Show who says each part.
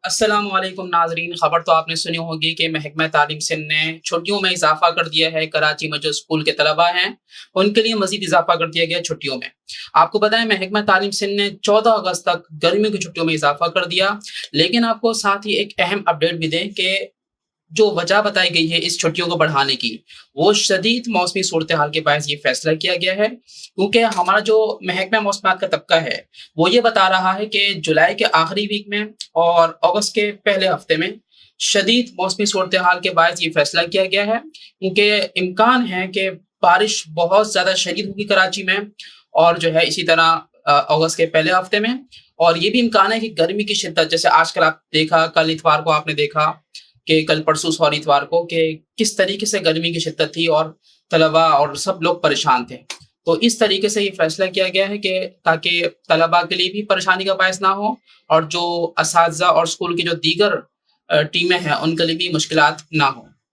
Speaker 1: السلام علیکم ناظرین، خبر تو آپ نے سنی ہوگی کہ محکمہ تعلیم سندھ نے چھٹیوں میں اضافہ کر دیا ہے۔ کراچی میں جو اسکول کے طلباء ہیں ان کے لیے مزید اضافہ کر دیا گیا چھٹیوں میں۔ آپ کو بتائیں محکمہ تعلیم سندھ نے 14 اگست تک گرمیوں کی چھٹیوں میں اضافہ کر دیا، لیکن آپ کو ساتھ ہی ایک اہم اپڈیٹ بھی دیں کہ جو وجہ بتائی گئی ہے اس چھٹیوں کو بڑھانے کی، وہ شدید موسمی صورتحال کے باعث یہ فیصلہ کیا گیا ہے، کیونکہ ہمارا جو محکمہ موسمیات کا طبقہ ہے وہ یہ بتا رہا ہے کہ جولائی کے آخری ویک میں اور اگست کے پہلے ہفتے میں شدید موسمی صورتحال کے باعث یہ فیصلہ کیا گیا ہے، کیونکہ امکان ہے کہ بارش بہت زیادہ شدید ہوگی کراچی میں، اور جو ہے اسی طرح اگست کے پہلے ہفتے میں، اور یہ بھی امکان ہے کہ گرمی کی شدت، جیسے آج کل آپ دیکھا، کل اتوار کو آپ نے دیکھا کہ کل پرسوں سوری اتوار کو کہ کس طریقے سے گرمی کی شدت تھی اور طلباء اور سب لوگ پریشان تھے۔ تو اس طریقے سے یہ فیصلہ کیا گیا ہے کہ تاکہ طلباء کے لیے بھی پریشانی کا باعث نہ ہو، اور جو اساتذہ اور اسکول کی جو دیگر ٹیمیں ہیں ان کے لیے بھی مشکلات نہ ہوں۔